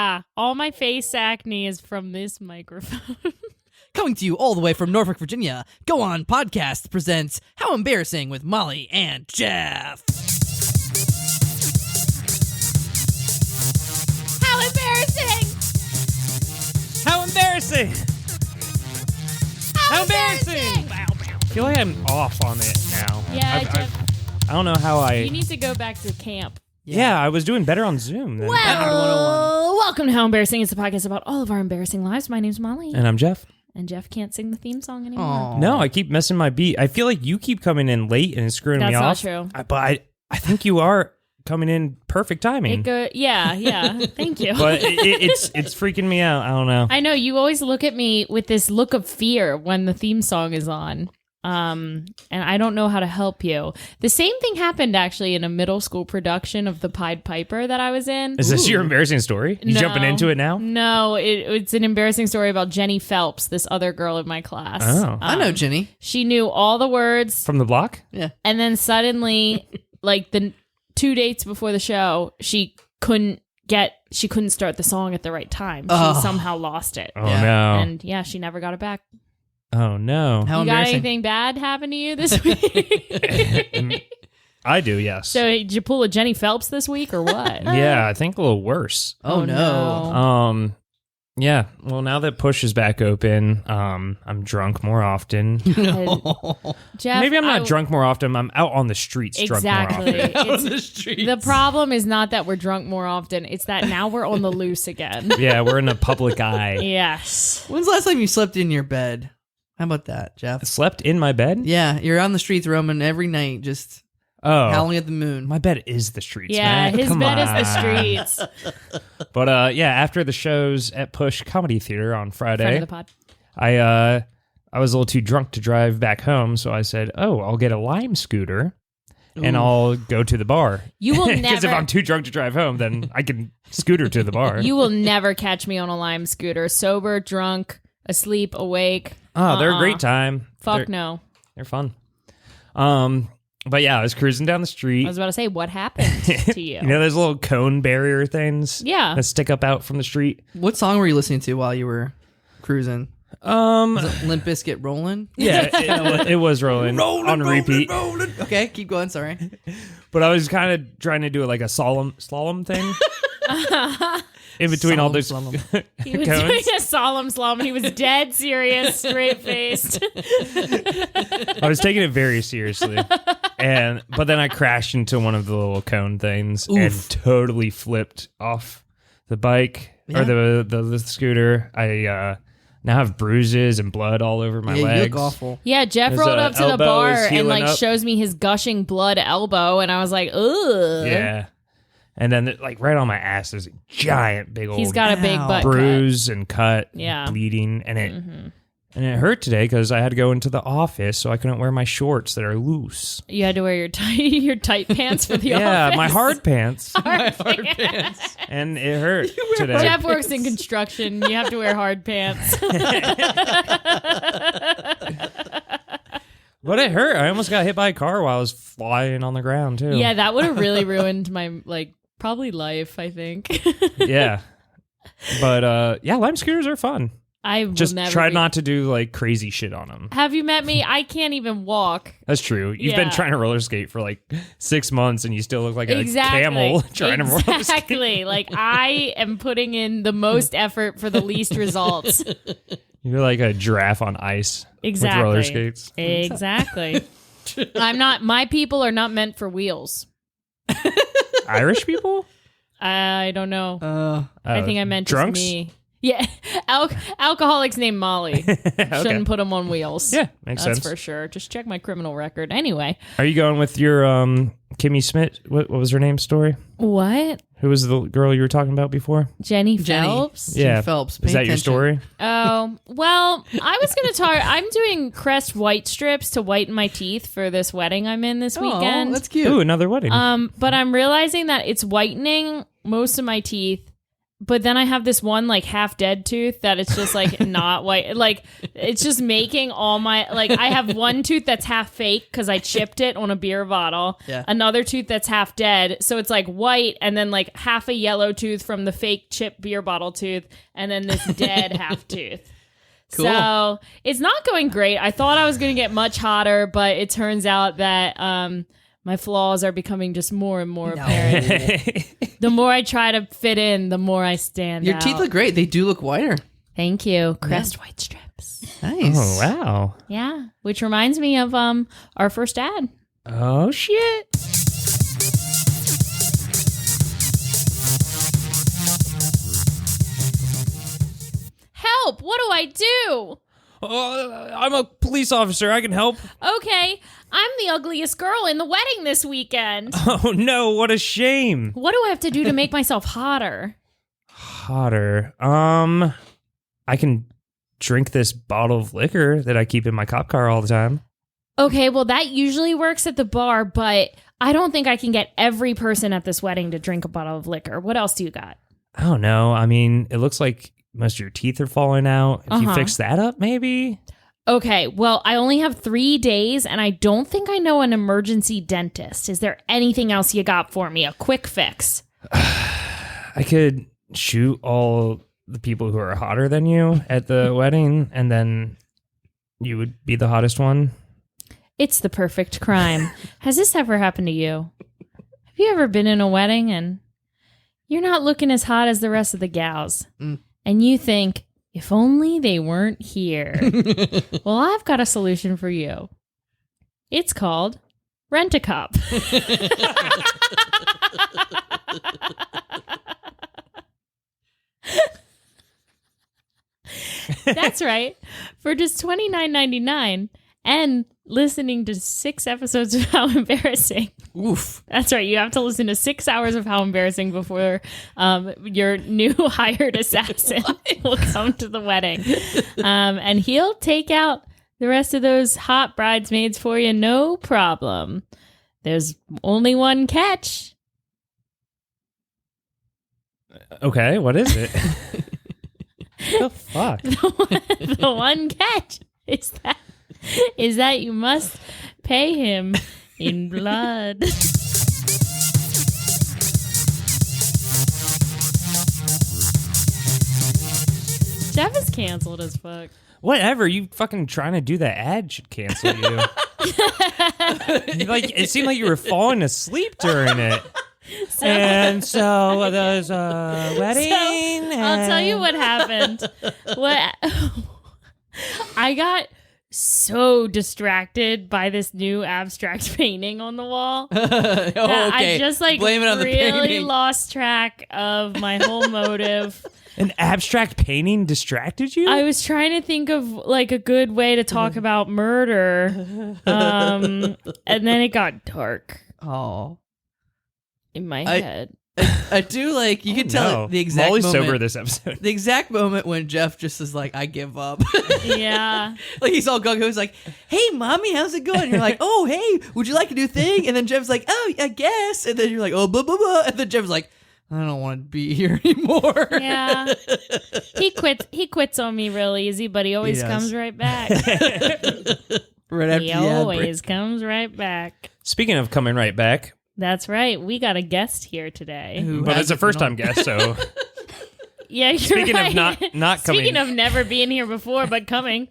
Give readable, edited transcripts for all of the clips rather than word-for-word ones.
Yeah, all my face acne is from this microphone. Coming to you all the way from Norfolk, Virginia, Go On Podcast presents How Embarrassing with Molly and Jeff. How embarrassing! How embarrassing! How embarrassing! I feel like I'm off on it now. Yeah, Jeff, I don't know how I... you need to go back to camp. Yeah, I was doing better on Zoom. Than Well, welcome to How Embarrassing. It's a podcast about all of our embarrassing lives. My name's Molly. And I'm Jeff. And Jeff can't sing the theme song anymore. Aww. No, I keep missing my beat. I feel like you keep coming in late and screwing me off. That's not true. But I think you are coming in perfect timing. Yeah. Thank you. But it's freaking me out. I don't know. I know you always look at me with this look of fear when the theme song is on. And I don't know how to help you. The same thing happened actually in a middle school production of The Pied Piper that I was in. Is this your embarrassing story? You jumping into it now? No, it's an embarrassing story about Jenny Phelps, this other girl in my class. Oh. I know Jenny. She knew all the words. From the block? Yeah. And then suddenly, like the 2 dates before the show, she couldn't start the song at the right time. She somehow lost it. Oh, Yeah. no. And yeah, she never got it back. Oh, no. How You got embarrassing. anything bad happen to you this week? I do, yes. So did you pull a Jenny Phelps this week or what? Yeah, I think a little worse. Oh, no. Yeah. Well, now that Push is back open, I'm drunk more often. Jeff, Maybe I'm not drunk more often. I'm out on the streets Exactly. drunk more often. On the streets. The problem is not that we're drunk more often. It's that now we're on the loose again. Yeah, we're in the public eye. Yes. When's the last time you slept in your bed? How about that, Jeff? Slept in my bed? Yeah, you're on the streets roaming every night, just howling at the moon. My bed is the streets, Yeah, man. his Come bed on. is the streets. But yeah, after the shows at Push Comedy Theater on Friend Friday, of the pod. I was a little too drunk to drive back home, so I said, I'll get a Lime scooter and I'll go to the bar. You will Because if never- I'm too drunk to drive home, then I can scooter to the bar. You will never catch me on a Lime scooter. Sober, drunk, asleep, awake. They're a great time. Fuck no. They're fun. But yeah, I was cruising down the street. I was about to say, what happened to you? You know those little cone barrier things? Yeah. That stick up out from the street? What song were you listening to while you were cruising? Was it Limp Bizkit Rollin'? Yeah, it was rolling on repeat. Rolling. Okay, keep going, sorry. But I was kind of trying to do it like a slalom thing. In between all those Slalom. He was cones. doing a solemn slalom. He was dead serious, straight faced. I was taking it very seriously. But then I crashed into one of the little cone things and totally flipped off the bike or the scooter. I now have bruises and blood all over my Yeah, legs. you look awful. Yeah, Jeff His, rolled up to the elbow bar is and healing like up. shows me his gushing blood elbow, and I was like, ugh. Yeah. And then like right on my ass there's a giant big old He's got a big Ow. butt cut. bruise and cut, Yeah. bleeding, and it hurt today because I had to go into the office, so I couldn't wear my shorts that are loose. You had to wear your tight pants for the Yeah, office. my hard pants, My hard pants. and it hurt today. Jeff works in construction. You have to wear hard pants. But it hurt. I almost got hit by a car while I was flying on the ground too. Yeah, that would have really ruined my probably life, I think. Yeah. But yeah, Lime scooters are fun. I will Just never try be- not to do like crazy shit on them. Have you met me? I can't even walk. That's true. You've been Yeah. trying to roller skate for like 6 months and you still look like a Exactly. camel trying to roller skate. Exactly. Like I am putting in the most effort for the least results. You're like a giraffe on ice Exactly. with roller skates. Exactly. My people are not meant for wheels. Irish people? I don't know. I think I meant drunks? just me. Yeah. Alcoholics named Molly. Shouldn't put them on wheels. Yeah, makes That's sense. for sure. Just check my criminal record. Anyway. Are you going with your Kimmy Smith? What was her name? Story? What? Who was the girl you were talking about before? Jenny Jenny. Phelps? Yeah, Phelps. Is Pay that your attention. story? Oh, well, I was going to talk. I'm doing Crest white strips to whiten my teeth for this wedding I'm in this weekend. Oh, that's cute. Ooh, another wedding. But I'm realizing that it's whitening most of my teeth but then I have this one like half dead tooth that it's just like not white. Like it's just making all my like I have one tooth that's half fake because I chipped it on a beer bottle. Yeah. Another tooth that's half dead, so it's like white, and then like half a yellow tooth from the fake chipped beer bottle tooth, and then this dead half tooth. Cool. So it's not going great. I thought I was going to get much hotter, but it turns out that my flaws are becoming just more and more apparent. The more I try to fit in, the more I stand Your out. teeth look great. They do look whiter. Thank you. Crest white strips. Nice. Oh, wow. Yeah. Which reminds me of our first ad. Oh, shit. Help! What do I do? I'm a police officer. I can help. Okay, I'm the ugliest girl in the wedding this weekend. Oh, no. What a shame. What do I have to do to make myself hotter? Hotter. I can drink this bottle of liquor that I keep in my cop car all the time. Okay, well, that usually works at the bar, but I don't think I can get every person at this wedding to drink a bottle of liquor. What else do you got? I don't know. I mean, it looks like most of your teeth are falling out. If you fix that up, maybe? Okay, well, I only have 3 days, and I don't think I know an emergency dentist. Is there anything else you got for me? A quick fix? I could shoot all the people who are hotter than you at the wedding, and then you would be the hottest one. It's the perfect crime. Has this ever happened to you? Have you ever been in a wedding and you're not looking as hot as the rest of the gals? And you think, if only they weren't here. Well, I've got a solution for you. It's called Rent-A-Cop. That's right. For just $29.99 and listening to 6 episodes of How Embarrassing. Oof. That's right. You have to listen to 6 hours of How Embarrassing before your new hired assassin will come to the wedding. And he'll take out the rest of those hot bridesmaids for you, no problem. There's only one catch. Okay, what is it? The fuck? The one catch is that you must pay him in blood. Jeff is canceled as fuck. Whatever, you fucking trying to do that ad should cancel you. Like, it seemed like you were falling asleep during it. And so there's a wedding. I'll tell you what happened. I got so distracted by this new abstract painting on the wall. Okay. I just Blame it on the really painting. lost track of my whole motive. An abstract painting distracted you? I was trying to think of like a good way to talk about murder, and then it got dark Oh. in my head. I do like, you can tell the exact Molly's moment. sober this episode. The exact moment when Jeff just is like, I give up. Yeah. Like he's all gung-ho. He's like, hey, mommy, how's it going? And you're like, oh, hey, would you like a new thing? And then Jeff's like, oh, I guess. And then you're like, oh, blah, blah, blah. And then Jeff's like, I don't want to be here anymore. Yeah. He quits on me real easy, but he always comes right back. Right after He the ad break. always comes right back. Speaking of coming right back, That's right. We got a guest here today. Who but it's a hasn't been first time on- guest, so Yeah, you're speaking right. of not coming, Speaking of never being here before, but coming.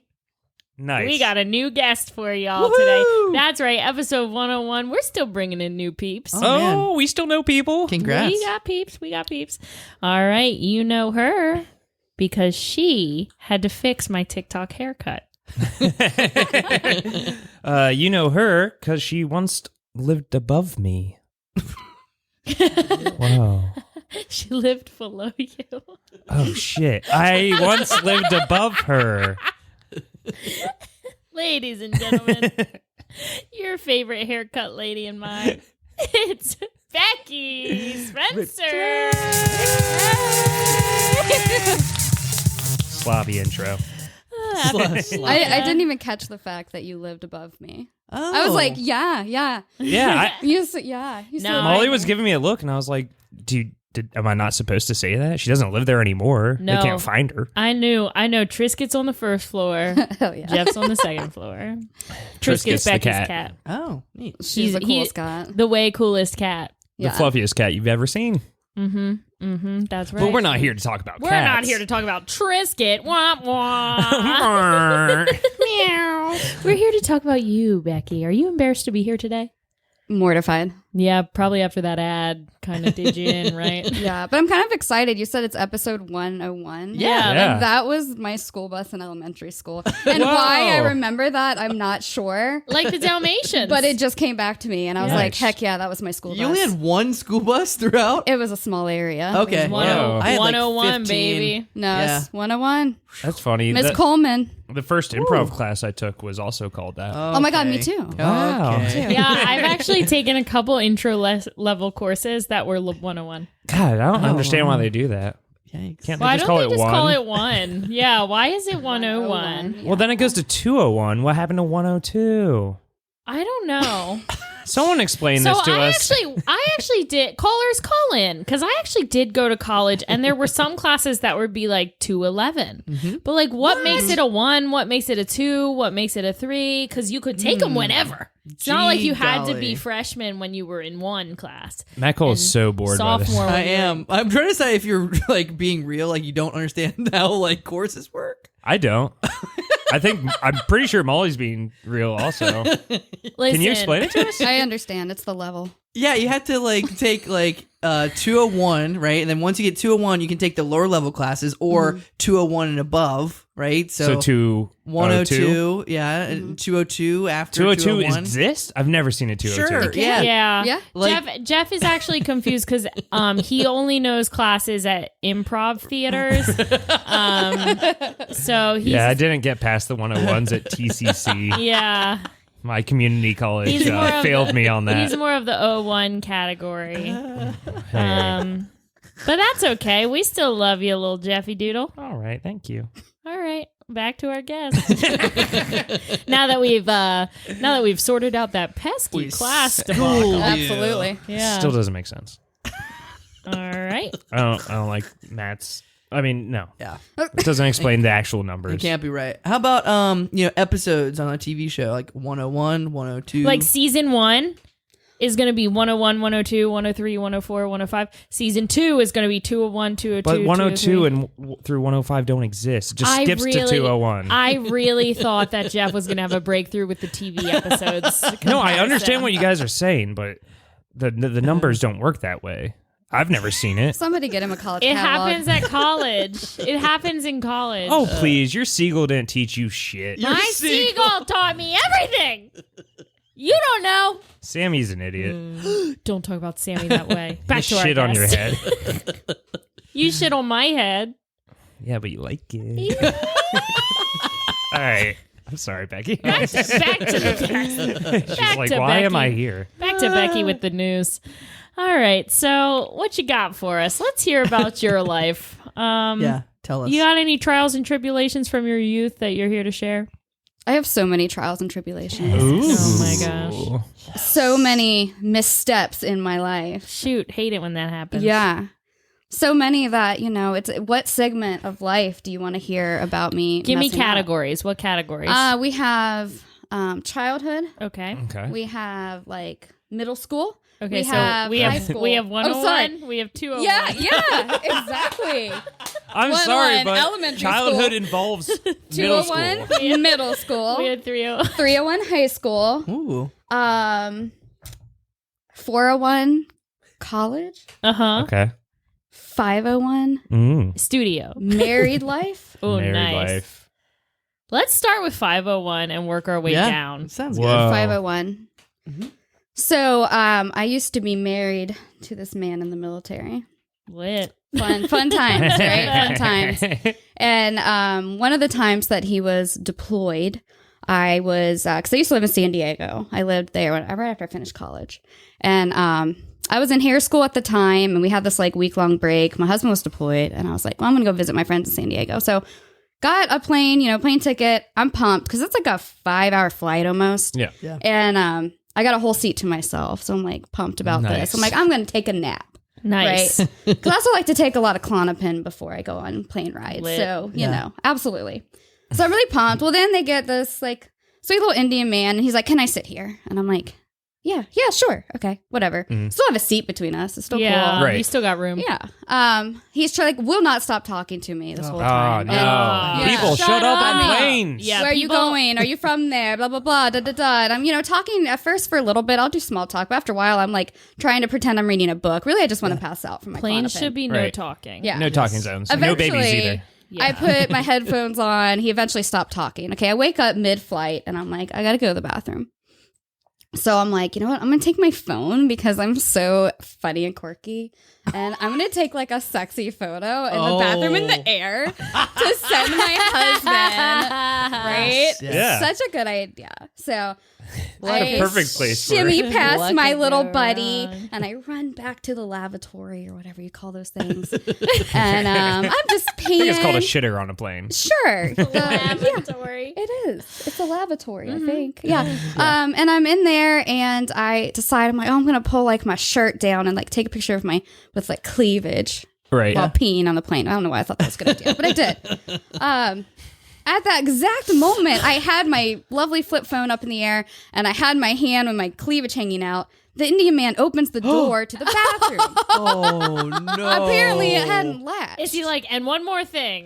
nice. We got a new guest for y'all Woohoo! today. That's right, episode 101. We're still bringing in new peeps. Oh, we still know people. Congrats. We got peeps. We got peeps. All right, you know her because she had to fix my TikTok haircut. You know her because she once lived above me. Wow. She lived below you. Oh shit! I once lived above her. Ladies and gentlemen, your favorite haircut lady and mine. It's Beccie Spencer. Sloppy intro. I didn't even catch the fact that you lived above me. Oh. I was like, yeah. Yeah, You said, yeah. You No, said, Molly was giving me a look, and I was like, "Dude, Am I not supposed to say that? She doesn't live there anymore. No. They can't find her. I know. Triscuit's on the first floor. Oh yeah. Jeff's on the second floor. Triscuit's Triscuit's the Becky's cat. cat. Oh, neat. She's the coolest cat. The way coolest cat. The fluffiest cat you've ever seen. That's right. But we're not here to talk about We're cats. not here to talk about Triscuit. Wah, wah. Meow. We're here to talk about you, Becky. Are you embarrassed to be here today? Mortified. Yeah, probably after that ad kind of did you in, right? Yeah, but I'm kind of excited. You said it's episode 101. Yeah. Like, that was my school bus in elementary school. And why I remember that, I'm not sure. Like the Dalmatians. But it just came back to me, and I was like, Nice. heck yeah, that was my school bus. You only had one school bus throughout? It was a small area. Okay. Whoa. I had like 101, 15. baby. No, Yeah. it's 101. That's funny. Miss Coleman. The first improv class I took was also called that. Oh my God, me Okay. too. Wow. Okay. Yeah, I've actually taken a couple intro level courses that were 101. God, I don't understand why they do that. Yikes. Can't Why they just don't call they it just one? call it 1? Yeah, why is it 101? Well, then it goes to 201. What happened to 102? I don't know. Someone explain So this to us. I actually did. Callers, call in, because I actually did go to college, and there were some classes that would be like 211. But like, what makes it a 1? What makes it a 2? What makes it a 3? Because you could take them whenever. It's not like you had to be golly. freshmen when you were in one class. Matt Cole is so bored by this. Sophomore, I when you're- am. I'm trying to say if you're like being real, like you don't understand how like courses work. I don't. I'm pretty sure Molly's being real also. Can you explain it to us? I understand. It's the level. Yeah, you have to like take like 201, right? And then once you get 201, you can take the lower level classes or 201 and above, right? So 102, yeah, and 202 after 202 201. exists? I've never seen a 202. Sure, yeah. Yeah. Yeah. Like- Jeff is actually confused because he only knows classes at improv theaters. So he's Yeah, I didn't get past the 101s at TCC. yeah. My community college He's more of failed me on that. He's more of the 01 category. Hey. But that's okay. We still love you, little Jeffy Doodle. All right, thank you. All right, back to our guest. now that we've sorted out that pesky We class schooled debacle. you. Absolutely. Yeah. Still doesn't make sense. All right. I don't like Matt's. I mean, no. Yeah, It doesn't explain the actual it numbers. can't be right. How about episodes on a TV show like 101, 102? Like season 1 is going to be 101, 102, 103, 104, 105. Season 2 is going to be 201, 202, But 102 203. and through 105 don't exist. It just skips to 201. I really thought that Jeff was going to have a breakthrough with the TV episodes. No, I understand comparison. what you guys are saying, but the numbers don't work that way. I've never seen it. Somebody get him a college It catalog. happens at college. It happens in college. Oh, please. Your seagull didn't teach you shit. Your My seagull. seagull taught me everything. You don't know. Sammy's an idiot. Don't talk about Sammy that way. Back You to our shit on your guest. head. You shit on my head. Yeah, but you like it. All right. I'm sorry, Becky. Back to the guest. She's back like, to why am Becky. I here? Back to Becky with the news. All right. So, what you got for us? Let's hear about your life. Yeah, tell us. You got any trials and tribulations from your youth that you're here to share? I have so many trials and tribulations. Oh my gosh. So many missteps in my life. Shoot, hate it when that happens. Yeah. So many that, it's what segment of life do you want to hear about me? Give me messing up? categories. What categories? We have childhood. okay. Okay. We have like middle school. Okay, we so have we high have school. 101, sorry. we have 201. Yeah, exactly. I'm 101, sorry, but elementary childhood school. involves middle school. 201 middle school. We had 30. 301 high school. Ooh. 401 college. Uh-huh. Okay. 501 Studio. married life. Oh, Married nice. life. Let's start with 501 and work our way Yeah, down. sounds Whoa. good. 501. So I used to be married to this man in the military. Lit. Fun times, right? Fun times. And one of the times that he was deployed, I was, because I used to live in San Diego. I lived there right after I finished college. And I was in hair school at the time, and we had this like week-long break. My husband was deployed, and I was like, well, I'm going to go visit my friends in San Diego. So got a plane ticket. I'm pumped because it's like a 5-hour flight almost. Yeah. And I got a whole seat to myself. So I'm like pumped about Nice. this. I'm like, I'm going to take a nap. Nice. Right. Because I also like to take a lot of Klonopin before I go on plane rides. Lit. So, you know, absolutely. So I'm really pumped. Well, then they get this like sweet little Indian man and he's like, can I sit here? And I'm like, yeah, sure. Okay, whatever. Still have a seat between us. It's still Yeah, cool. Right. you still got room. Yeah. He's will not stop talking to me this whole Oh, time. no. And- People, Shut shut up up. on planes. Yeah, Where are you people- going? Are you from there? Blah, blah, blah, da, da, da. And I'm, you know, talking at first for a little bit. I'll do small talk. But after a while, I'm like trying to pretend I'm reading a book. Really, I just want to pass out from my Planes Klonopin. should be no Right. talking. Yeah. No talking zones. No babies Eventually, either. Yeah. I put my headphones on. He eventually stopped talking. Okay, I wake up mid-flight and I'm like, I gotta go to the bathroom. So I'm like, you know what? I'm gonna take my phone because I'm so funny and quirky, and I'm gonna take like a sexy photo in the bathroom in the air to send my husband. Right? Yeah. Such a good idea. So What a perfect place for shimmy it. past What my could little go buddy, wrong? and I run back to the lavatory or whatever you call those things, and I'm just I peeing. think it's called a shitter on a plane. Sure. Lavatory. It is. It's a lavatory, I think. Yeah. And I'm in there and I decide, I'm like, oh, I'm going to pull like my shirt down and like take a picture of with like cleavage Right. while peeing on the plane. I don't know why I thought that was a good idea, but I did. At that exact moment, I had my lovely flip phone up in the air and I had my hand with my cleavage hanging out. The Indian man opens the door to the bathroom. Oh no! Apparently it hadn't latched. Is he like, and one more thing?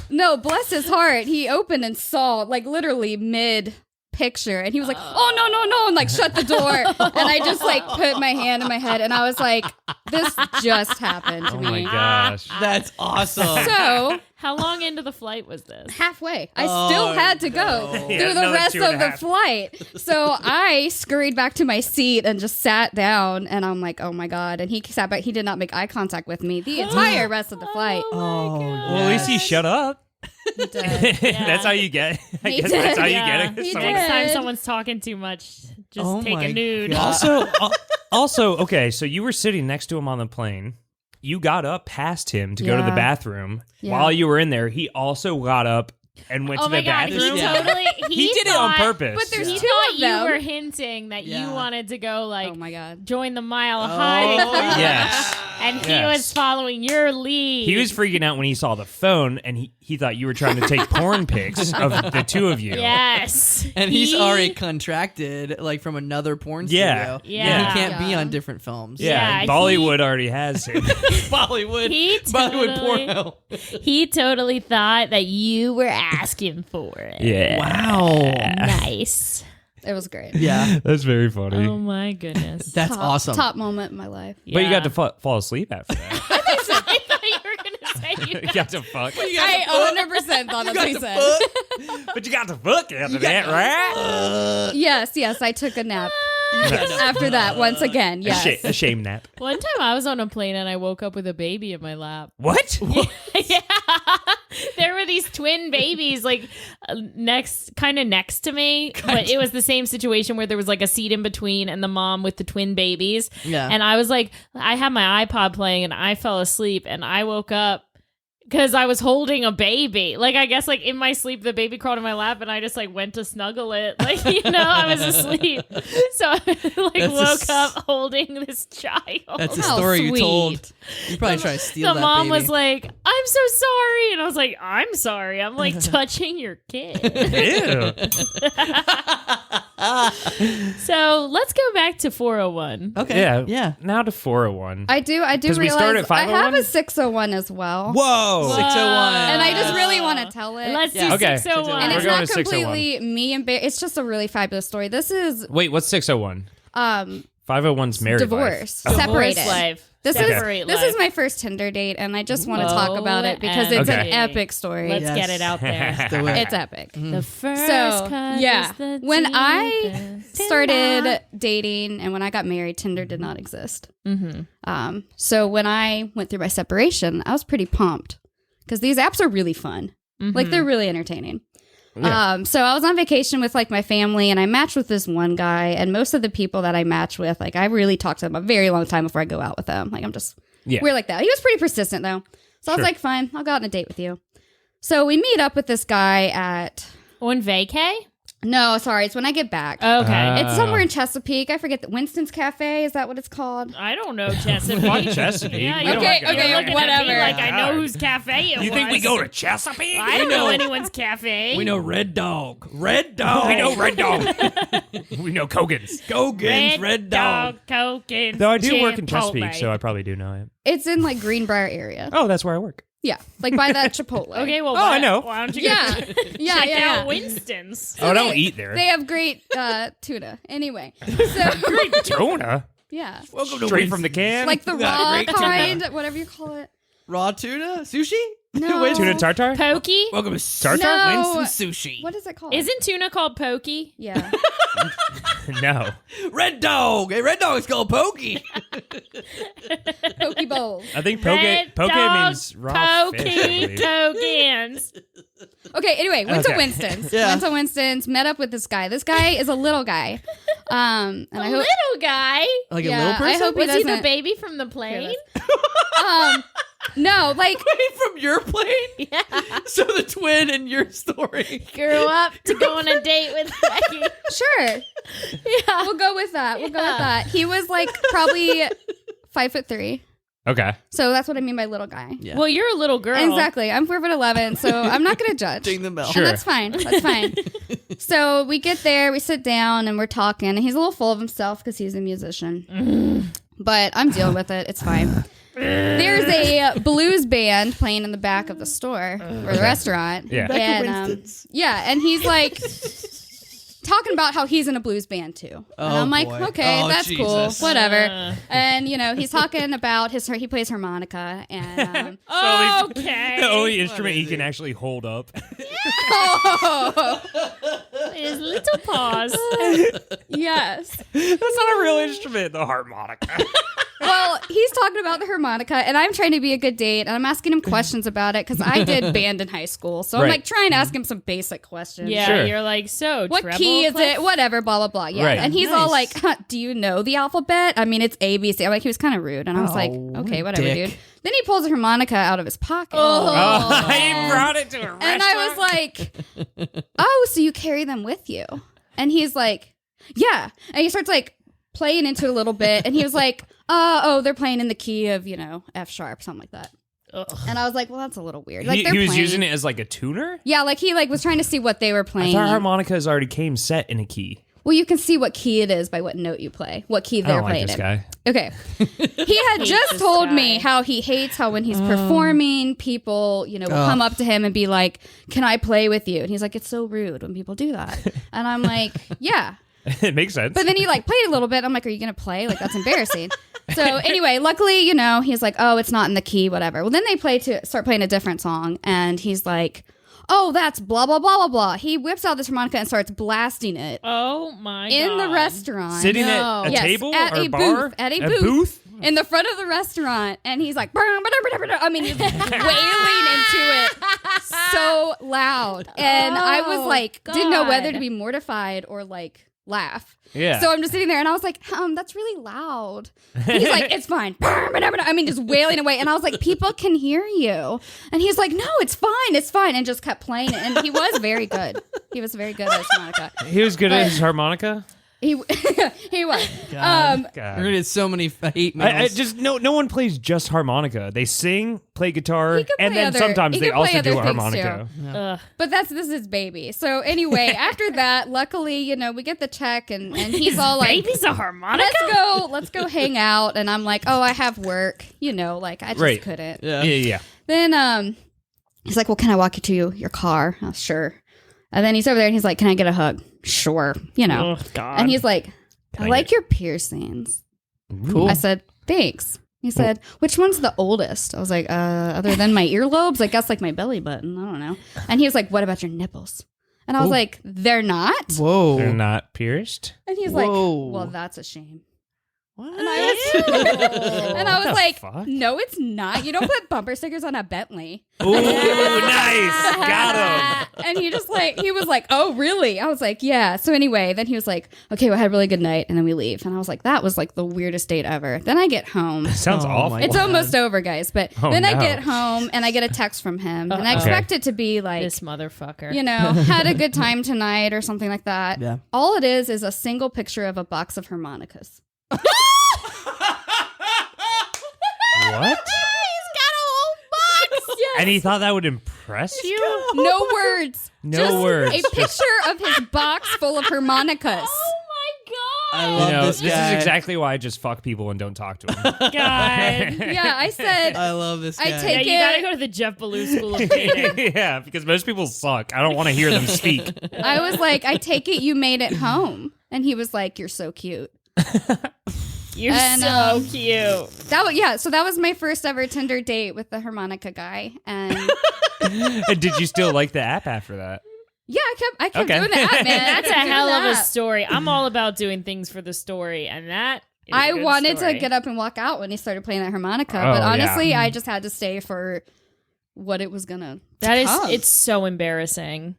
No, bless his heart. He opened and saw, like, literally mid picture, and he was like, "Oh no!" and like shut the door. And I just like put my hand in my head, and I was like, "This just happened to Oh me." my gosh. That's awesome. So How long into the flight was this? halfway, I still had to go Yeah, through the another rest 2.5. of the flight. So I scurried back to my seat and just sat down, and I'm like, "Oh my god!" And he sat back. He did not make eye contact with me the entire rest of the flight. Oh, Well, at least he shut up. He did. That's how you get. I He guess that's did. how you Yeah. get it. He Someone- did. Next time someone's talking too much, just Oh take my a nude. God. Also, okay, so you were sitting next to him on the plane. You got up past him to go to the Yeah. bathroom. Yeah. While you were in there, he also got up and went Oh to my the god, bathroom. he Yeah. totally He did it on thought- purpose. But there's He two thought of you them. were hinting that you Yeah. wanted to go like Oh my god. join the Mile High Club. Yes. And he Yes. was following your lead. He was freaking out when he saw the phone, and he thought you were trying to take porn pics of the two of you. Yes. And he's He- already contracted, like from another porn studio. Yeah. Yeah. And he can't be Yeah. on different films. Yeah, Yeah, Bollywood already has him. Bollywood. He Bollywood totally- porno. He totally thought that you were asking for it. Yeah. Wow. Nice. It was great. Yeah. That's very funny. Oh my goodness. That's awesome. Top moment in my life. But you got to Yeah. fall asleep after that. I thought you were going to say you you got to fuck. I 100% thought that's what he said. But you got to fuck after that, right? Yes, I took a nap after that once again. Yes. A shame nap. One time I was on a plane and I woke up with a baby in my lap. What? Yeah. There were these twin babies like next to me, but it was the same situation where there was like a seat in between and the mom with the twin babies. Yeah. And I was like, I had my iPod playing and I fell asleep and I woke up because I was holding a baby. Like, I guess, like, in my sleep, the baby crawled in my lap, and I just, like, went to snuggle it. Like, you know, I was asleep. So I, like, woke up holding this child. That's a How story you sweet. told. You probably try to steal The that mom baby. was like, I'm so sorry. And I was like, I'm sorry. I'm, like, touching your kid. Ew. So let's go back to 401. okay. Yeah. Yeah. Now to 401. I do 'Cause we realize started at I have 501? a 601 as well. Whoa. 601. And I just really want to tell it. Let's Yeah. do Okay. 601. and We're it's going not to 601. completely me and it's just a really fabulous story. This is Wait, what's 601? 501's501's married divorce. life. Separated. Divorce life. This Separate this life. is my first Tinder date, and I just want to talk about it because OMG. it's an Okay. epic story. Let's Yes. get it out there. Do it. It's epic. The first So, cut yeah. is the When I deepest. started dating and when I got married, Tinder did not exist. Mm-hmm. So when I went through my separation, I was pretty pumped because these apps are really fun. Like, they're really entertaining. Yeah. So I was on vacation with like my family and I matched with this one guy, and most of the people that I match with, like, I really talk to them a very long time before I go out with them. Like, I'm just we're like that. He was pretty persistent though. So I was Sure. like, fine, I'll go out on a date with you. So we meet up with this guy at On vacay? No, sorry. It's when I get back. Okay. It's somewhere in Chesapeake. I forget. Winston's Cafe. Is that what it's called? I don't know Chesapeake. Fuck Chesapeake. Yeah, We you're don't Okay, like okay, you're looking whatever. at me like I know whose cafe it was. You think we go to Chesapeake? I don't know anyone's cafe. We know Red Dog. Red Dog. We know Red Dog. We know Kogan's. Gogans, Red Dog. Coke, Though I do work in Chesapeake, so I probably do know it. It's in like Greenbrier area. Oh, that's where I work. Yeah, like by that Chipotle. Okay, well, I know. Why don't you Yeah, go yeah, check yeah. out Winston's? Oh, I don't eat there. They have great tuna. Anyway, so Great tuna. yeah, Welcome to Straight from the can. like the We got raw great tuna. kind, whatever you call it. Raw tuna? Sushi? No. Winston- Tuna tartar? Pokey? Welcome to Tartar? No. Winston Sushi. What is it called? Isn't tuna called pokey? Yeah. No. Red Dog. Hey, Red Dog is called Pokey. Poke bowls. I think Red poke dog, means raw fish, I Pokey, believe. Cogans. Okay, anyway, went to Okay. Winston's. Yeah. Went to Winston's, met up with this guy. This guy is a little guy. And A I hope little guy. Like Yeah, a little I person? hope- Was he the doesn't- baby from the plane? no, like Wait, from your plane? Yeah. So the twin in your story. Grew up to go on a date with Becky. sure. Yeah. We'll go with that. We'll go with Yeah. that. He was like probably 5'3". Okay. So that's what I mean by little guy. Yeah. Well, you're a little girl. Exactly. I'm 4'11", so I'm not gonna judge. Ding the bell. Sure. And that's fine. That's fine. So we get there, we sit down, and we're talking. And he's a little full of himself because he's a musician. But I'm dealing with it. It's fine. There's a blues band playing in the back of the store or the restaurant. Yeah. Back at And, Winston's. yeah, and he's like talking about how he's in a blues band too. And Oh, I'm like, boy. okay, Oh, that's Jesus. cool, whatever. And you know, he's talking about he plays harmonica and Okay. The only instrument he can actually hold up. His little paws. yes. That's not a real instrument, the harmonica. Well, he's talking about the harmonica, and I'm trying to be a good date, and I'm asking him questions about it because I did band in high school, so I'm Right. like trying to ask him some basic questions. Yeah, Sure. you're like, so What treble key is clef? it? Whatever, blah blah blah. Yeah, Right. and he's all like, Nice. "Do you know the alphabet? I mean, it's ABC." I'm like, he was kind of rude, and I was like, Oh, "Okay, whatever, dick. dude." Then he pulls a harmonica out of his pocket, Oh, he brought it to a restaurant. and I was like, "Oh, so you carry them with you?" And he's like, "Yeah," and he starts like playing into it a little bit, and he was like, "Oh, they're playing in the key of F sharp, something like that." Ugh. And I was like, "Well, that's a little weird." Like he they're was playing. using it as like a tuner? Yeah, like he was trying to see what they were I playing. thought harmonicas already came set in a key. Well, you can see what key it is by what note you play, what key I they're don't like playing this in. guy. Okay. He had just this told guy. me how he hates how when he's performing, people, will come up to him and be like, "Can I play with you?" And he's like, "It's so rude when people do that." And I'm like, "Yeah." It makes sense. But then he like played a little bit. I'm like, "Are you going to play? Like, that's embarrassing." So anyway, luckily, he's like, "Oh, it's not in the key, whatever." Well, then they start playing a different song, and he's like, "Oh, that's blah, blah, blah, blah, blah." He whips out this harmonica and starts blasting it Oh my god. in the restaurant. Sitting No. at a Yes, table at or a bar? booth, at a booth. booth? In the front of the restaurant, and he's like, I mean, he's wailing into it so loud. And I was like, didn't know whether to God. be mortified or like laugh. Yeah. So I'm just sitting there and I was like, that's really loud. He's like, "It's fine." I mean, just wailing away. And I was like, "People can hear you." And he's like, "No, it's fine. And just kept playing it. And he was very good. He was very good at his harmonica. He was good at his harmonica? He he was. God. We're gonna get so many hate mails. I just no one plays just harmonica. They sing, play guitar, He can and play then other- sometimes he they can play also do a other things, harmonica. Ugh. But this is his baby. So anyway, after that, luckily, we get the check and he's all like, Baby's a harmonica. let's go hang out. And I'm like, "Oh, I have work, like I just Right. couldn't." Yeah. Then he's like, "Well, can I walk you to your car?" Oh, sure. And then he's over there and he's like, "Can I get a hug?" Sure. Oh god. And he's like, "I I like get- your piercings." Cool. I said, "Thanks." He said, "Which one's the oldest?" I was like, other than my earlobes, I guess like my belly button. I don't know. And he was like, "What about your nipples?" And I was Ooh. like, "They're not." Whoa. They're not pierced. And he's Whoa. like, "Well, that's a shame." What? And I was like, fuck? no, it's not. You don't put bumper stickers on a Bentley. Ooh, nice. Got him. And he was like, oh, really? I was like, yeah. So anyway, then he was like, okay, well, I had a really good night. And then we leave. And I was like, that was like the weirdest date ever. Then I get home. Sounds Oh, awful. my It's God. almost over, guys. But Oh, then I no. get home and I get a text from him. And I Uh-oh. expect it to be like, This motherfucker. you know, had a good time tonight or something like that. Yeah. All it is a single picture of a box of harmonicas. What? And he thought that would impress you? No words. No Just words. A picture of his box full of harmonicas. Oh I You love know, this this guy. is exactly why I just fuck people and don't talk to them. my god. Yeah, I said, I love this guy. I Yeah, take you it. gotta go to the Jeff Beaulieu School of Dating. Yeah, because most people suck. I don't want to hear them speak. I was like, I take it you made it home. And he was like, you're so cute. You're And, so cute. So that was my first ever Tinder date with the harmonica guy. And And did you still like the app after that? yeah, I kept Okay. doing that, man. That's a I kept doing hell of a that. story. I'm all about doing things for the story, and that is a I good wanted story. to get up and walk out when he started playing that harmonica, Oh, but yeah. honestly, I just had to stay for what it was gonna. That is, come. it's so embarrassing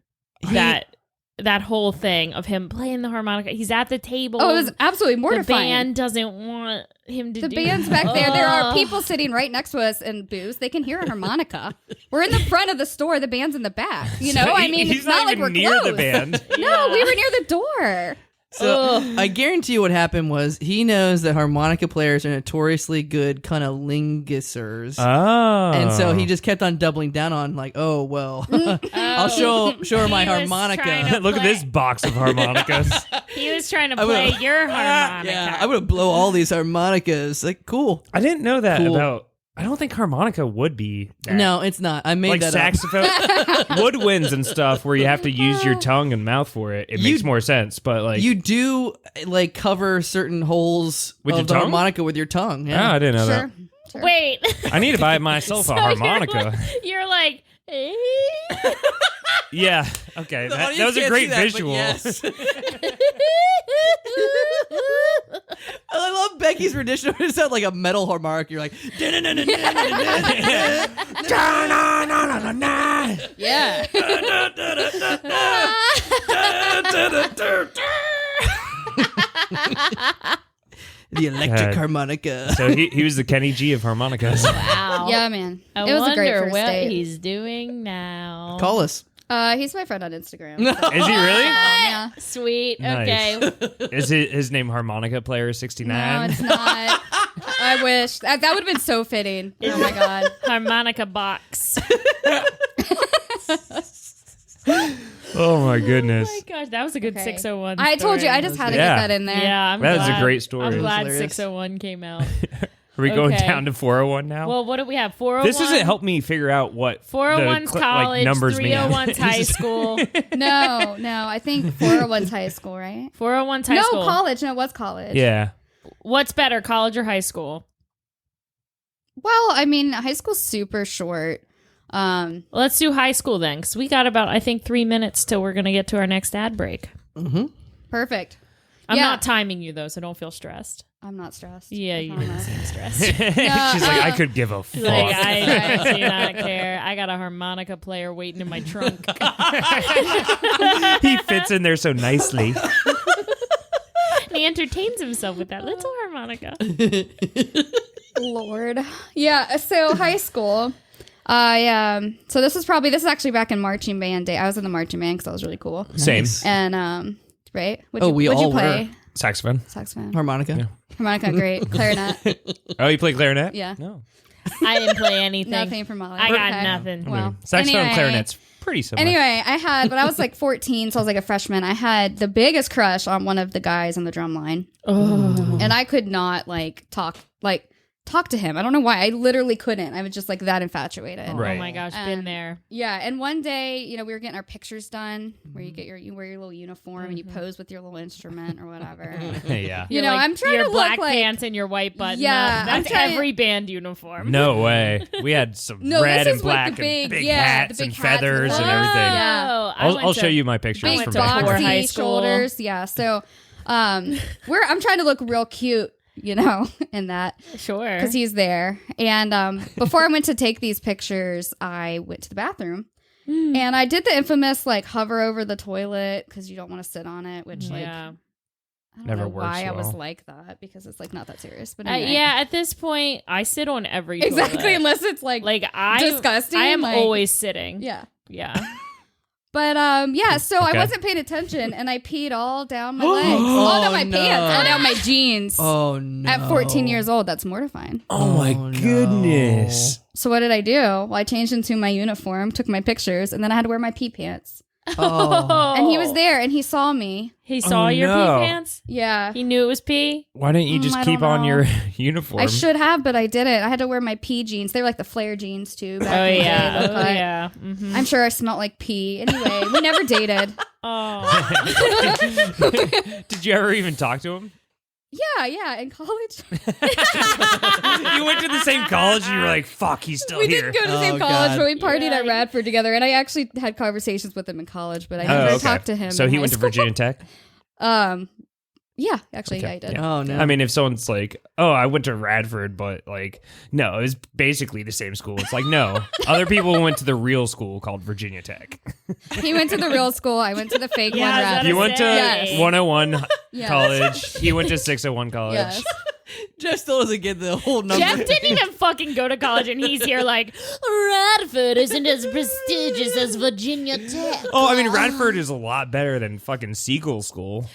that whole thing of him playing the harmonica. He's at the table. Oh, it was absolutely the mortifying. band doesn't want him to The do band's back there. There are Oh. people sitting right next to us in booths. They can hear a harmonica. We're in the front of the store. The band's in the back. You know, So I mean, he's it's not like even we're near close. the band. No, we were near the door. So I guarantee you what happened was he knows that harmonica players are notoriously good cunnilingussers. Oh. And so he just kept on doubling down on like, oh well, I'll show her my He was harmonica. trying to- Look at this box of harmonicas. He was trying to I play will- your harmonica. Yeah, I'm gonna blow all these harmonicas. Like, cool. I didn't know that Cool. about. I don't think harmonica would be that. No, it's not. I made Like that saxophone, woodwinds and stuff, where you have to use your tongue and mouth for it. It You- makes more sense, but up. like You do like cover certain holes With of your the tongue? harmonica with your tongue. oh, Yeah. I didn't know Sure. that. Wait. I need to buy myself So a harmonica. You're like, eh? Yeah. Okay. The That audience was a can't great see that, but visual. yes. I love Becky's rendition. It sounds like a metal harmonica. You're like, Yeah. the electric God. harmonica. So he was the Kenny G of harmonicas. Wow. Yeah, man. I It was a great wonder first what date. he's doing now. Call us. He's my friend on Instagram. So, Is he really? yeah. Sweet. Nice. Okay. Is his name Harmonica Player 69? No, it's not. I wish. That would have been so fitting. Oh my god. Harmonica box. Oh my goodness. Oh my gosh, that was a good Okay. 601. I told you, story. I just had to Yeah. get that in there. Yeah, I'm That was a glad. great story. I'm It was glad hilarious. 601 came out. Are we going Okay. down to 401 now? Well, what do we have? 401. this doesn't help me figure out what 401's the college, numbers mean. 301's high school. No, I think 401's high school, right? 401's high No, school. college. No, it was college. Yeah. What's better, college or high school? Well, I mean, high school's super short. Let's do high school then, because we got about, I think, 3 minutes till we're going to get to our next ad break. Perfect. I'm Yeah. not timing you, though, so don't feel stressed. I'm not stressed. Yeah, I you promise. seem stressed. She's like, I could give a fuck. Like, I do not care. I got a harmonica player waiting in my trunk. He fits in there so nicely. And he entertains himself with that little harmonica. Lord. Yeah, so high school. So this is actually back in marching band day. I was in the marching band because that was really cool. Same. Nice. And right? We what'd you all play? were. Saxophone. Saxophone. Harmonica. Yeah. Harmonica, great. Clarinet. Oh, you play clarinet? Yeah. No. I didn't play anything. Nothing from Molly. I got Okay. nothing. Well, Saxophone and anyway. clarinet's pretty similar. Anyway, when I was like 14, so I was like a freshman, I had the biggest crush on one of the guys on the drum line. Oh. And I could not talk to him. I don't know why. I literally couldn't. I was just like that infatuated. Right. Oh my gosh, been there. Yeah, and one day, we were getting our pictures done, where you wear your little uniform and you Mm-hmm. pose with your little instrument or whatever. Yeah. You know, I'm trying your to black look like pants and your white button. Yeah, up. I'm That's trying- every band uniform. No way. We had some No, red this and is with black the big- and big yeah, hats the and big hats with feathers the- and everything. Yeah. Oh, I'll show you my pictures big went from to back poor then. high boxy school. shoulders. Yeah, so I'm trying to look real cute. in that. Sure. Because he's there. And before I went to take these pictures, I went to the bathroom. And I did the infamous, like, hover over the toilet because you don't want to sit on it, which, like, I don't Never know works why I was well. like that because it's, like, not that serious. But anyway. Yeah, at this point, I sit on every Exactly, toilet. unless it's, like disgusting. I am like, always sitting. Yeah. Yeah. But so I Okay. wasn't paying attention and I peed all down my legs. All down my no. pants, all down my jeans. Oh no! At 14 years old, that's mortifying. Oh my no. goodness. So what did I do? Well, I changed into my uniform, took my pictures, and then I had to wear my pee pants. Oh. And he was there and he saw me. He saw Oh, your no. pee pants? Yeah. He knew it was pee? Why didn't you just I keep don't on know. your uniform? I should have, but I didn't. I had to wear my pee jeans. They were like the flare jeans too. Back Oh, in the yeah. day, Oh, but yeah. Mm-hmm. I'm sure I smelled like pee. Anyway, we never dated. Oh. Did you ever even talk to him? Yeah, in college. You went to the same college and you were like, fuck, he's still We here. didn't go to the same Oh, college, God. but we partied Yeah. at Radford together, and I actually had conversations with him in college, but I Oh, never okay. talked to him. So in he high went to school. Virginia Tech? Yeah, actually, Okay, yeah, I did. yeah. Oh no! I mean, if someone's like, oh, I went to Radford, but like, no, it was basically the same school. It's like, no, other people went to the real school called Virginia Tech. He went to the real school. I went to the fake Yeah, one. I was Radford. You went to Yes. 101 Yes. college. He went to 601 college. Yes. Jeff still doesn't get the whole number. Jeff didn't even fucking go to college, and he's here like, Radford isn't as prestigious as Virginia Tech. Oh, I mean, Radford is a lot better than fucking Siegel School.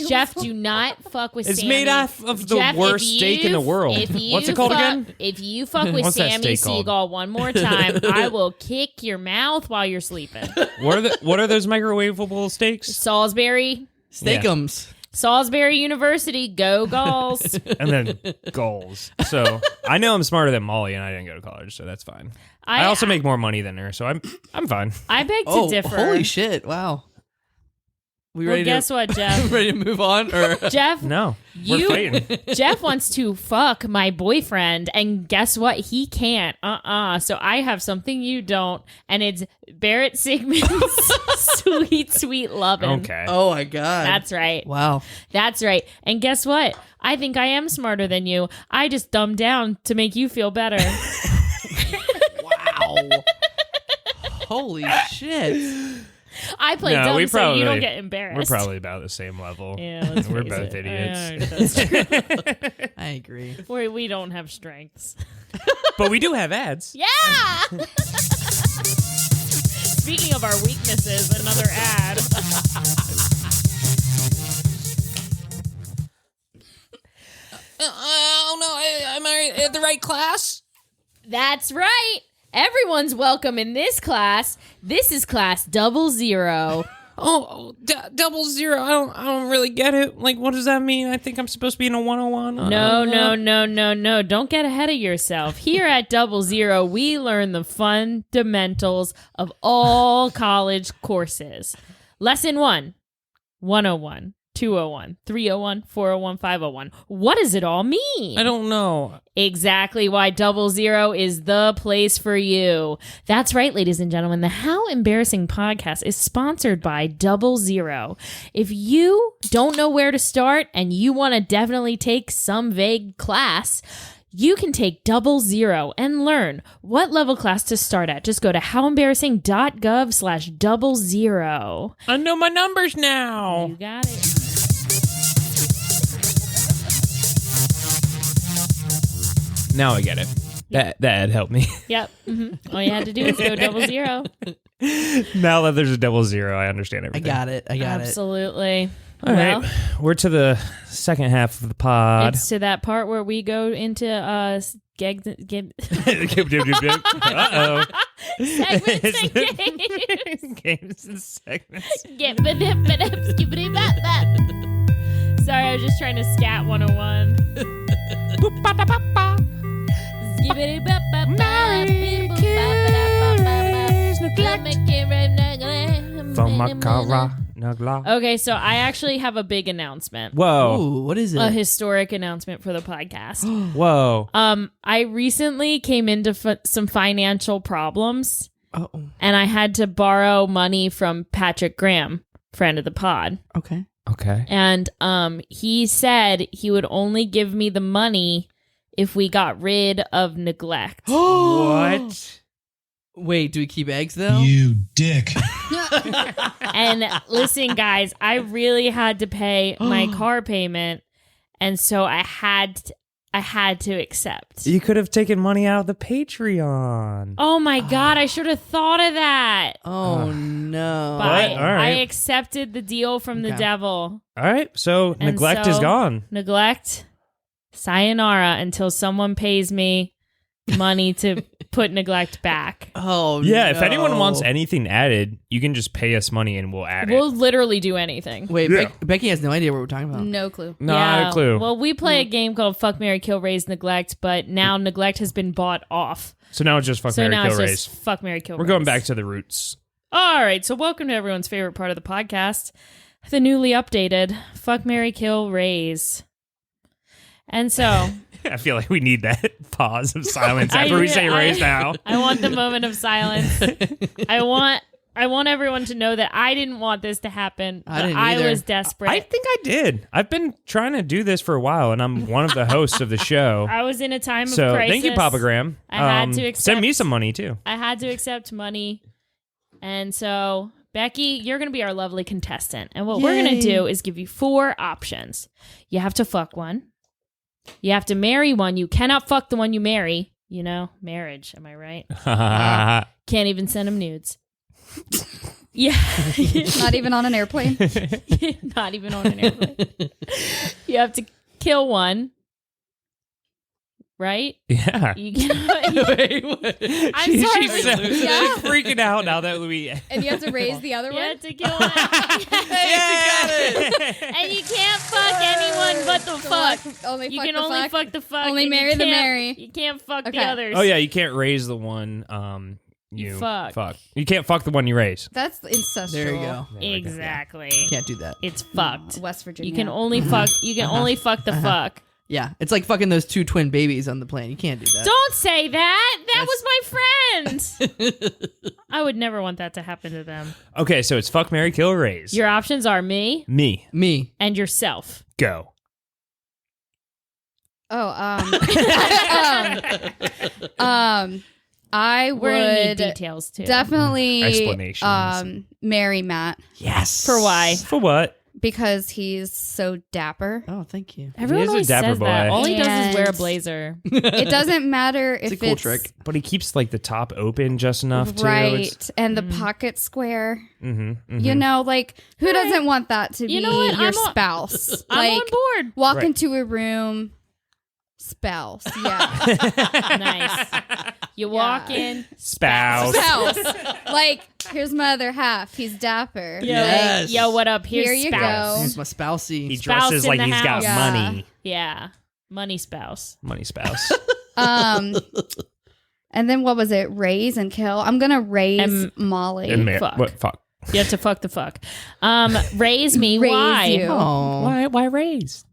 Jeff, do not fuck with It's Sammy. made off of the Jeff, worst if steak in the you- world. if you What's it called fuck- again? If you fuck with What's that Sammy steak called? Seagal one more time, I will kick your mouth while you're sleeping. What are those microwavable steaks? Salisbury, Steakums. Salisbury University, go Gauls. And then goals. So I know I'm smarter than Molly, and I didn't go to college, so that's fine. I also make more money than her, so I'm fine. I beg to Oh, differ. holy shit! Wow. We Well, ready guess to what, Jeff? ready to move on? Or Jeff, No, we're You- fighting. Jeff wants to fuck my boyfriend, and guess what? He can't. So I have something you don't, and it's Barrett Sigmund's sweet, sweet lovin'. Okay. oh my god! That's right. wow. That's right. And guess what? I think I am smarter than you. I just dumbed down to make you feel better. Wow. Holy shit! I play No, dumb we so you don't probably- get We're embarrassed. probably about the same level. Yeah, let's We're face both it. idiots. Yeah, that's true. I agree. We don't have strengths. But we do have ads. Yeah! Speaking of our weaknesses, another ad. Oh no, am I at the right class? That's right. Everyone's welcome in this class. This is class 00. Oh, 00. I don't really get it. Like, what does that mean? I think I'm supposed to be in a 101. No. Don't get ahead of yourself. Here at 00, we learn the fundamentals of all college courses. Lesson 1, 101, 201, 301, 401, 501. What does it all mean? I don't know. Exactly why 00 is the place for you. That's right, ladies and gentlemen. The How Embarrassing podcast is sponsored by 00. If you don't know where to start and you want to definitely take some vague class, you can take 00 and learn what level class to start at. Just go to howembarrassing.gov/00. I know my numbers now. You got it. Now I get it. That ad helped me. Yep. All you had to do is go 00. Now that there's a 00, I understand I everything. got it. I got it. Absolutely. All Well, right. We're to the second half of the pod. it's to that part where we go into segments Uh-oh. and Games and segments. games. Sorry, I was just trying to scat 101. Okay, so I actually have a big announcement. Whoa. Ooh, what is it? A historic announcement for the podcast. Whoa. I recently came into some financial problems, oh, and I had to borrow money from Patrick Graham, friend of the pod. okay. Okay. And he said he would only give me the money if we got rid of neglect. What? Wait, do we keep eggs though? You dick. And listen, guys, I really had to pay my car payment, and so I had to accept. You could have taken money out of the Patreon. Oh my God, I should have thought of that. Oh no. But I, All right. I accepted the deal from the Okay. devil. All right, so And neglect is so- gone. Neglect, sayonara, until someone pays me money to put neglect back. Oh Yeah, if anyone no. wants anything added, you can just pay us money and we'll add We'll literally do anything. Wait, Yeah. Becky has no idea what we're talking about. No clue. it. Not a clue. Well, we play a game called Fuck, Marry, Kill, Raise, Neglect, but now neglect has been bought off. So now it's just fuck, So marry, now kill, it's raise. just Fuck, Marry, Kill, We're Raise. going back to the roots. All right, so welcome to everyone's favorite part of the podcast, the newly updated Fuck, Marry, Kill, Raise. And so I feel like we need that pause of silence I after we do- say raise now. I want the moment of silence. I want everyone to know that I didn't want this to happen. I but didn't I either. was desperate. I think I did. I've been trying to do this for a while, and I'm one of the hosts of the show. I was in a time of So crisis. thank you, Papa Graham. I had to Send me accept- some money, too. I had to accept money. And so, Becky, you're going to be our lovely contestant. And what we're going to Yay. do is give you 4 options. You have to fuck one. You have to marry one. You cannot fuck the one you marry. You know, marriage. Am I right? Can't even send him nudes. Yeah. Not even on an airplane. Not even on an airplane. You have to kill one. Right? Yeah. You can, Wait, what? I'm She's sorry. Yeah. freaking out now that we. And you have to raise the other You one? have to kill one. Hey, she got it. And you can't fuck anyone but the fuck. Only You fuck can the only fuck? fuck the fuck. Only and you marry the can't- marry. You can't fuck the Okay. others. Oh, yeah, you can't raise the one you fuck. You can't fuck the one you raise. That's incestual. There you go. Exactly. Can't do that. It's fucked. West Virginia. You can only fuck. You can only fuck the fuck. Yeah, it's like fucking those 2 twin babies on the plane. You can't do that. Don't say that. That was my friend. I would never want that to happen to them. Okay, so it's fuck, marry, kill, raise. Your options are me Me. Me. and yourself. Go. I We're gonna need would details too. definitely Explanations. marry Matt Yes. For why? For what? because he's so dapper. Oh, thank you. Everyone He is a always dapper says that. boy. All he does is wear a And- blazer. It doesn't matter if It's a cool trick. But he keeps like the top open just enough too. right, and the pocket square. Mm-hmm, You know, like who doesn't want that to You be know what? your I'm on- spouse? I'm like on board. walk Right. into a room, spouse. Yeah, Nice. You walk in. Spouse. spouse. Like here's my other half. He's dapper. Yes. Like, yo, what up? Here's Here you spouse. go. Here's my spousey. He Spouse dresses in like the he's got house. Yeah. money. Yeah. Money spouse. Money spouse. And then what was it? Raise and kill. I'm gonna raise And- Molly. And fuck. what fuck? You have to fuck the fuck. Raise me. Raise Why? you. Oh. Why raise?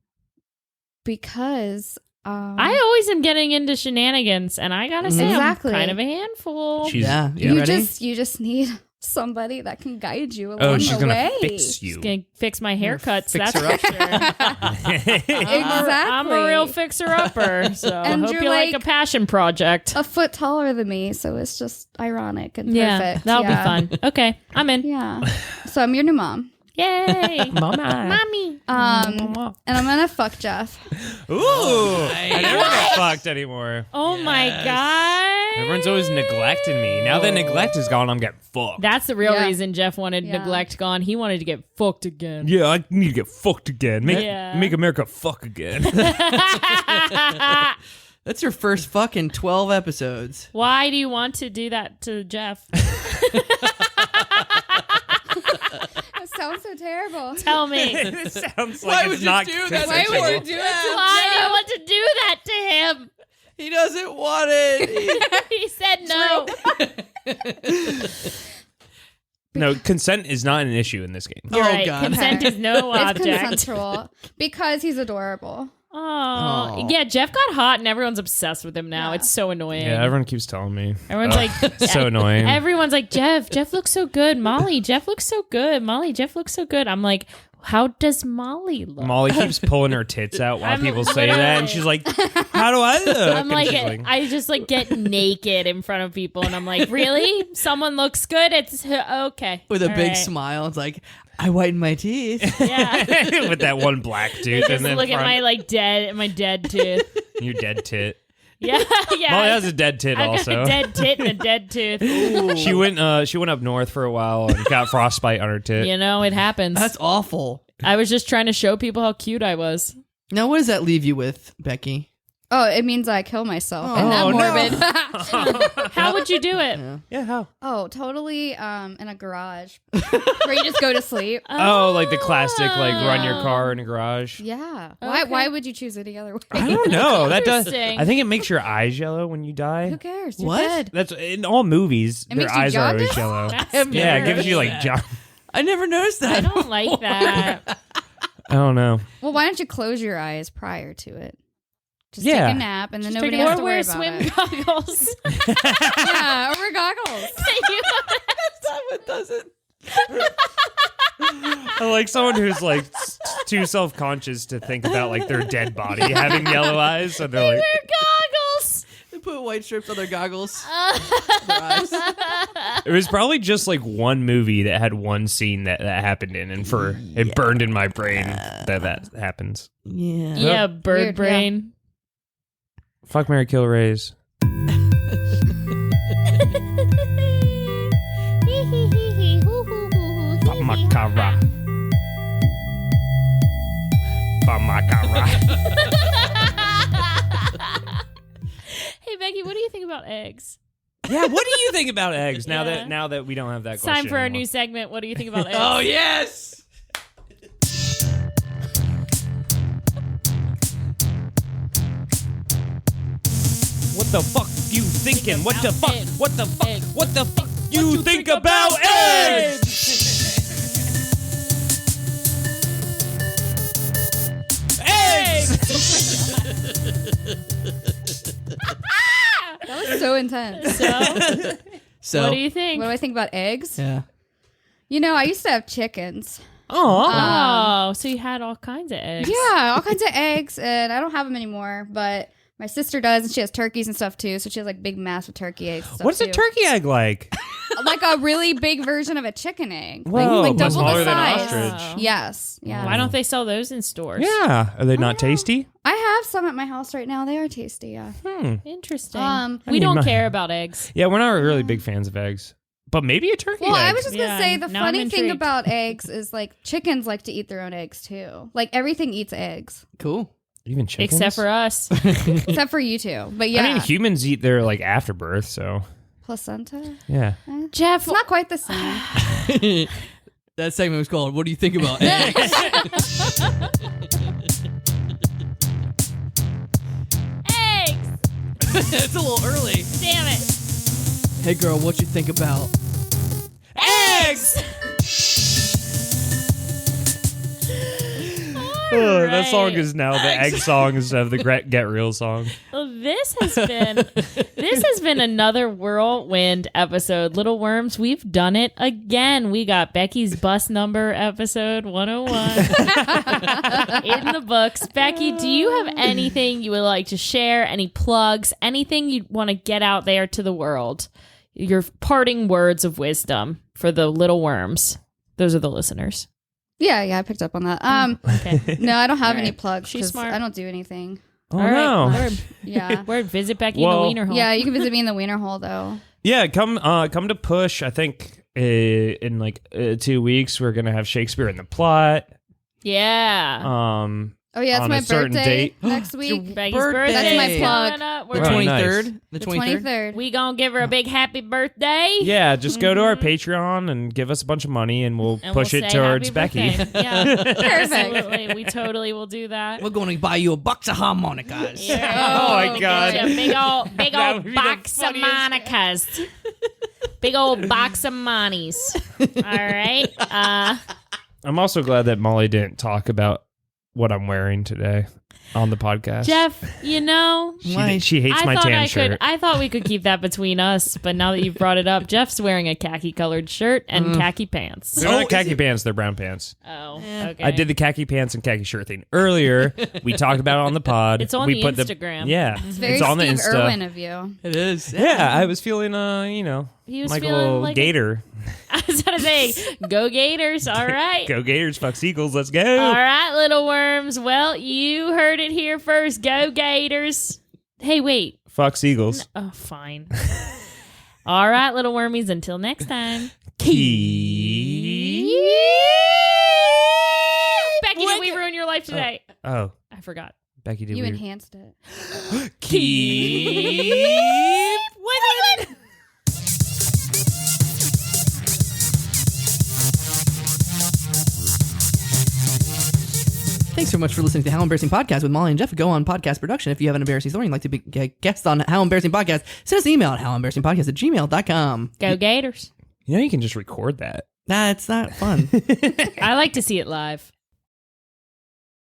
Because I always am getting into shenanigans, and I gotta say, Exactly. I'm kind of a handful. She's Yeah. yeah. you ready? just need somebody that can guide you along Oh, she's the gonna way. fix you. She's gonna fix my haircuts. fix That's her for sure. I'm a real fixer-upper, so I And hope you're you like a like- passion project. A foot taller than me, so it's just ironic and Yeah, perfect. that'll Yeah. be fun. Okay, I'm in. Yeah. So I'm your new mom. Yay, Mama. mommy. And I'm gonna fuck Jeff. Ooh. I never get fucked anymore. Oh my god. Everyone's always neglecting me. Now that neglect is gone, I'm getting fucked. That's the real Yeah. reason Jeff wanted Yeah. neglect gone. He wanted to get fucked again. yeah, I need to get fucked again. Make Yeah. make America fuck again. That's your first fucking 12 episodes. Why do you want to do that to Jeff? That sounds so terrible. Tell me. it sounds Why like would it's you not do that? consensual. Why would you do Why do you want to do that to him? He doesn't want it. He said no. No, consent is not an issue in this game. You're Oh, right. God. Consent is no It's object. consensual because he's adorable. Oh, Aw. yeah. Jeff got hot, and everyone's obsessed with him now. Yeah. It's so annoying. Yeah, everyone keeps telling me. Everyone's like, so annoying. Everyone's like, Jeff looks so good. Molly, Jeff looks so good. Molly, Jeff looks so good. I'm like, How does Molly look? Molly keeps pulling her tits out while I'm people say that, and literally- she's like, "How do I look?" I'm And like, she's I just like get naked in front of people, and I'm like, really? Someone looks good? It's okay. With a All big right. smile. It's like, I whiten my teeth. Yeah. with that one black tooth, Just and then look at my dead tooth. your dead tit. Yeah, yeah. Molly has a dead tit I've also. got a dead tit and a dead tooth. She went up north for a while and got frostbite on her tit. You know, it happens. That's awful. I was just trying to show people how cute I was. Now, what does that leave you with, Becky? Oh, it means I kill myself. Oh, and that no. morbid. How would you do it? Yeah, how? Oh, totally in a garage where you just go to sleep. Oh, like the classic, like run your car in a garage. Yeah. Okay. Why would you choose any other way? I don't know. That does. Interesting. I think it makes your eyes yellow when you die. Who cares? You're What? dead. That's in all movies. It Their makes you eyes are always jaundice? yellow. That's Yeah, it weird. gives you like that. John. I never noticed that. I don't like that. I don't know. Well, why don't you close your eyes prior to it? Just Yeah. take a nap, and then Just nobody take a- has or to wear worry swim about it. goggles. Yeah, or wear goggles. Someone doesn't. I like someone who's like too self-conscious to think about like their dead body having yellow eyes, so they're like, Wear goggles. They put white strips on their goggles. Their eyes. it was probably just like one movie that had one scene that happened in, and it burned in my brain that happens. Yeah. Yeah, bird Weird, brain. Fuck, Mary, kill, raise. Famakara. Famakara. Hey Becky, what do you think about eggs? Yeah, what do you think about eggs now Yeah. that we don't have that It's question time for our anymore? new segment. What do you think about eggs? Oh, yes. What the fuck you thinking? What the fuck? eggs. What the fuck? Eggs. What the fuck you think about eggs? Eggs! That was so intense. So, So, what do you think? What do I think about eggs? yeah. You know, I used to have chickens. Aw. Oh, so you had all kinds of eggs. Yeah, all kinds of eggs, and I don't have them anymore, but my sister does, and she has turkeys and stuff too, so she has like big massive turkey eggs and stuff What's a too. turkey egg like? Like a really big version of a chicken egg. Whoa, like double smaller the than size. ostrich. Yes. Yeah. Why don't they sell those in stores? Yeah. Are they not tasty? I have some at my house right now. They are tasty, yeah. Interesting. I we mean, don't my- care about eggs. Yeah, we're not really big fans of eggs. But maybe a turkey Well, egg. I was just going to Yeah, say the now I'm funny thing intrigued. about eggs is like chickens like to eat their own eggs too. Like everything eats eggs, Cool. Even chickens? Except for us. except for you two. But yeah, I mean, humans eat their like afterbirth, so placenta. yeah. Jeff, It's not quite the same. That segment was called, What Do You Think About Eggs? eggs. It's a little early. Damn it. Hey, girl, what you think about Eggs! That song right. is now the egg song instead of the Get Real song. Well, this has been another whirlwind episode. Little Worms, we've done it again. We got Becky's bus number episode 101 in the books. Becky, do you have anything you would like to share? Any plugs? Anything you want to get out there to the world? Your parting words of wisdom for the Little Worms. Those are the listeners. Yeah, I picked up on that. Okay. No, I don't have All any right. plugs She's 'cause smart. I don't do anything. Oh All right. no. Word. Yeah. Word. Visit Becky Well- in the Wiener Hole. Yeah, you can visit me in the Wiener Hole though. Yeah, come to Push. I think in like 2 weeks we're gonna have Shakespeare in the Plot. Yeah. Oh yeah, it's On my a certain birthday date. next week. Becky's birthday. birthday. That's my is plug. coming up. the We're Right. 23rd? nice. The The 23rd? 23rd. We gonna give her a big happy birthday. Yeah, just go to our Patreon and give us a bunch of money, and we'll And push we'll it say towards happy Becky. birthday. Yeah, Perfect. absolutely. We totally will do that. We're going to buy you a box of harmonicas. Yeah. Oh my God. Yeah, big That old would be the box of funniest. monicas. Big old box of monies. All right. I'm also glad that Molly didn't talk about what I'm wearing today. on the podcast. Jeff, you know, She hates my tan shirt. I thought we could keep that between us, but now that you've brought it up, Jeff's wearing a khaki colored shirt and khaki pants. They're not khaki pants, they're brown pants. Oh, okay. I did the khaki pants and khaki shirt thing earlier. We talked about it on the pod. It's on we the put Instagram. It's very on the Steve Insta. Irwin of you. It is. Yeah, I was feeling, He was like a feeling little like gator. I was gonna say, go Gators! All right. Go Gators, fuck Seagulls, let's go. All right, little worms. Well, you heard it here first. Go Gators. Hey, wait. Fuck Seagulls. Oh, fine. All right, little wormies. Until next time. Keep. Becky, did we ruin your life today? Oh, I forgot. Becky, did You we? enhanced it. Keep. Wait. Thanks so much for listening to How Embarrassing Podcast with Molly and Jeff. Go on podcast production. If you have an embarrassing story and you'd like to be a guest on How Embarrassing Podcast, send us an email at howembarrassingpodcast@gmail.com. Go Gators. You know, you can just record that. Nah, it's not fun. I like to see it live.